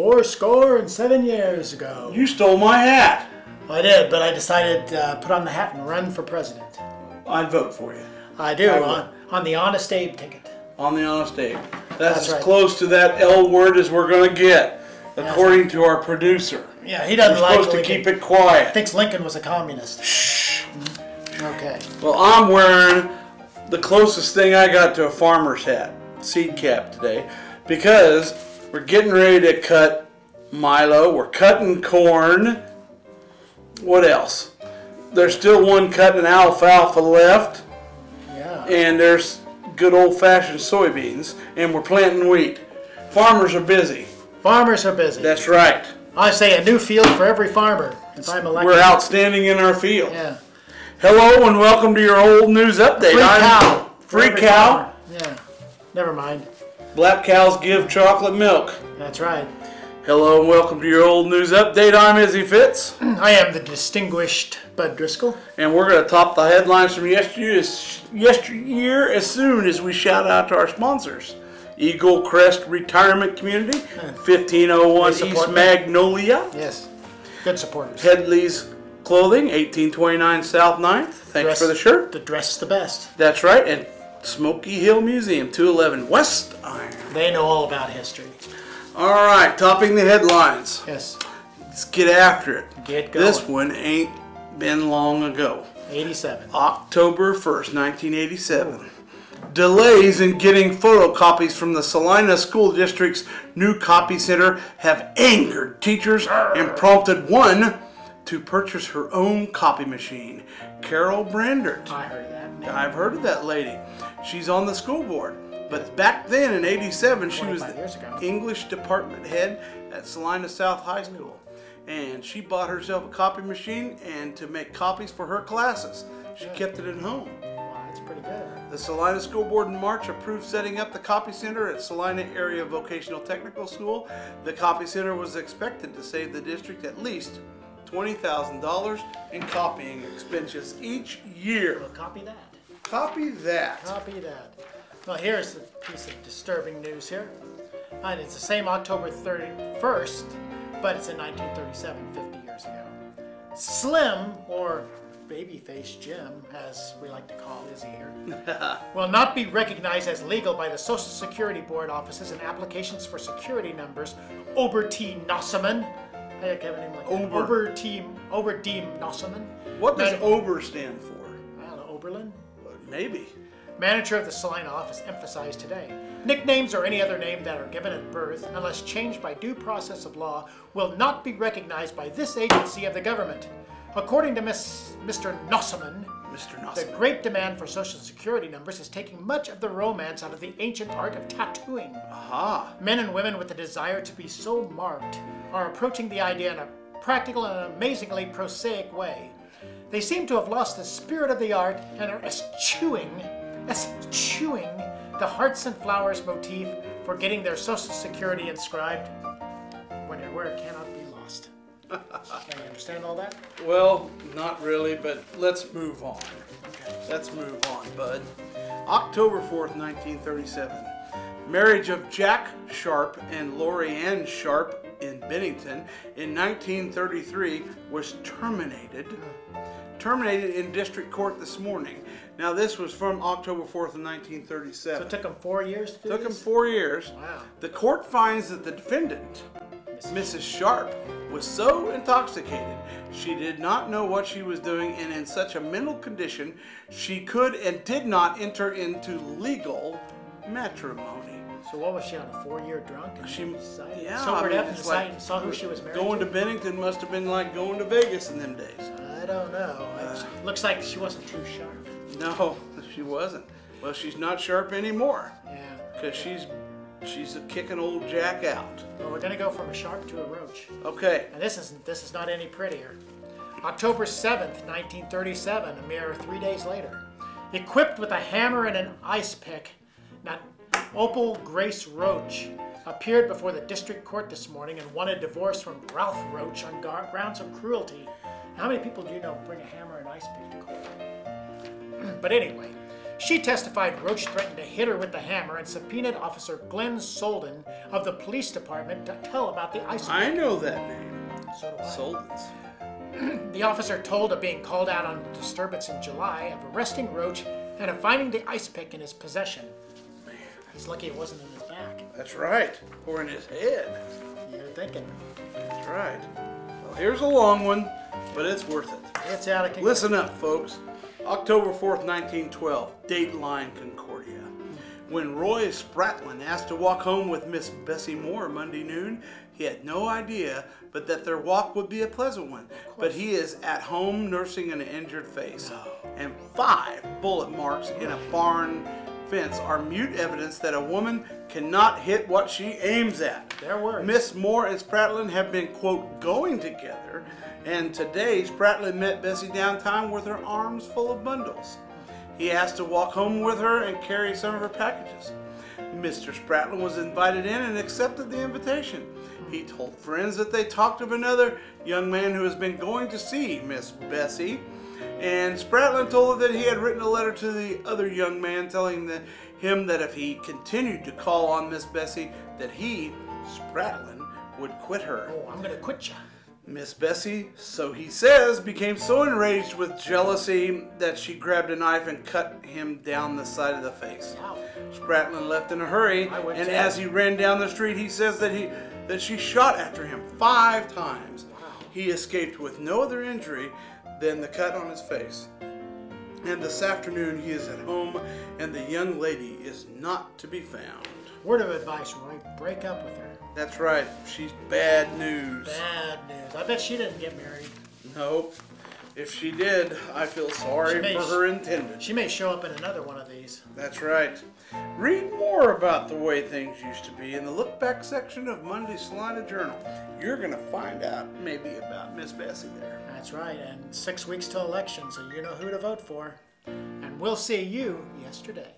4 years ago. You stole my hat. I did, but I decided to put on the hat and run for president. I'd vote for you. I do, on the Honest Abe ticket. On the Honest Abe. That's as right. close to that L word as we're going to get, according to our producer. Yeah, he doesn't like supposed to keep it quiet. Thinks Lincoln was a communist. Shh. Okay. Well, I'm wearing the closest thing I got to a farmer's hat, seed cap today, because we're getting ready to cut milo. We're cutting corn. What else? There's still one cutting alfalfa left. Yeah. And there's good old-fashioned soybeans. And we're planting wheat. Farmers are busy. Farmers are busy. That's right. I say a new field for every farmer if I'm elected. We're outstanding in our field. Yeah. Hello and welcome to your old news update. Free cow. Free cow. Farmer. Yeah. Never mind. Black cows give chocolate milk. That's right. Hello and welcome to your old news update. I'm Izzy Fitz. I am the distinguished Bud Driscoll. And we're going to top the headlines from yesteryear as soon as we shout out to our sponsors. Eagle Crest Retirement Community, 1501 East Magnolia. Yes. Good supporters. Headley's Clothing, 1829 South 9th. Thanks for the shirt. The dress the best. That's right. And Smoky Hill Museum, 211 West Iron. They know all about history. All right, topping the headlines. Yes. Let's get after it. Get going. This one ain't been long ago. 87. October 1st, 1987. Ooh. Delays in getting photocopies from the Salina School District's new copy center have angered teachers and prompted one to purchase her own copy machine. Carol Brandert. I heard of that. I've heard of that lady. She's on the school board. But back then in 87, she was the English department head at Salina South High School. And she bought herself a copy machine and to make copies for her classes. She kept it at home. Wow, that's pretty good. The Salina School Board in March approved setting up the copy center at Salina Area Vocational Technical School. The copy center was expected to save the district at least $20,000 in copying expenses each year. Well, copy that. Copy that. Copy that. Well, here's a piece of disturbing news here. And it's the same October 31st, but it's in 1937, 50 years ago. Slim, or Babyface Jim, as we like to call Izzy here, will not be recognized as legal by the Social Security Board offices and applications for security numbers. Ober-T Nossaman. I have a name like that. Ober-D Nossaman. What does Ober stand for? I don't know, Oberlin? Maybe. Manager of the Salina office emphasized today, nicknames or any other name that are given at birth, unless changed by due process of law, will not be recognized by this agency of the government. According to Mr. Nossaman, the great demand for Social Security numbers is taking much of the romance out of the ancient art of tattooing. Aha. Men and women with a desire to be so marked are approaching the idea in a practical and amazingly prosaic way. They seem to have lost the spirit of the art and are eschewing the hearts and flowers motif for getting their Social Security inscribed where it cannot be lost. Can you understand all that? Well, not really, but let's move on. Okay. Let's move on, bud. October 4th, 1937. Marriage of Jack Sharp and Lori Ann Sharp in Bennington in 1933 was terminated in district court this morning. Now this was from October 4th of 1937. So it took them 4 years to do this? Took them 4 years. Wow. The court finds that the defendant, Mrs. Sharp, was so intoxicated she did not know what she was doing, and in such a mental condition she could and did not enter into legal matrimony. So what was she on, a 4-year drunk? Yeah, sobered up and decided and saw who she was married going to? to Bennington must have been like going to Vegas in them days. I don't know. Looks like she wasn't too sharp. No, she wasn't. Well, she's not sharp anymore. Yeah. Because she's kicking old Jack out. Well, we're gonna go from a sharp to a roach. Okay. And this is not any prettier. October 7th, 1937, a mere 3 days later. Equipped with a hammer and an ice pick, Opal Grace Roach appeared before the district court this morning and won a divorce from Ralph Roach on grounds of cruelty. How many people do you know bring a hammer and ice pick to court? But anyway, She testified Roach threatened to hit her with the hammer and subpoenaed Officer Glenn Solden of the police department to tell about the ice pick. I know that name. So do I. Solden's. The officer told of being called out on disturbance in July, of arresting Roach, and of finding the ice pick in his possession. Man, He's lucky it wasn't in his back. that's right. Or in his head. You're thinking. That's right. Well, here's a long one, but it's worth it. It's out of control. Listen up, folks. October 4th, 1912, Dateline, Concordia. When Roy Spratlin asked to walk home with Miss Bessie Moore Monday noon, he had no idea but that their walk would be a pleasant one. But he is at home nursing an injured face. And 5 bullet marks in a barn fence are mute evidence that a woman cannot hit what she aims at. Their words. Miss Moore and Spratlin have been, quote, going together. And today, Spratlin met Bessie downtown with her arms full of bundles. He asked to walk home with her and carry some of her packages. Mr. Spratlin was invited in and accepted the invitation. He told friends that they talked of another young man who has been going to see Miss Bessie. And Spratlin told her that he had written a letter to the other young man telling him that if he continued to call on Miss Bessie, that he, Spratlin, would quit her. Oh, I'm going to quit you. Miss Bessie, so he says, became so enraged with jealousy that she grabbed a knife and cut him down the side of the face. Wow. Spratlin left in a hurry, went and too. as he ran down the street, he says that she shot after him 5 times. Wow. He escaped with no other injury than the cut on his face. And this afternoon he is at home, and the young lady is not to be found. Word of advice, Roy. Break up with her. That's right. She's bad news. Bad news. I bet she didn't get married. Nope. If she did, I feel sorry for her intended. She may show up in another one of these. That's right. Read more about the way things used to be in the look back section of Monday's Salina Journal. You're going to find out maybe about Miss Bessie there. That's right. And 6 weeks till election, so you know who to vote for. And we'll see you yesterday.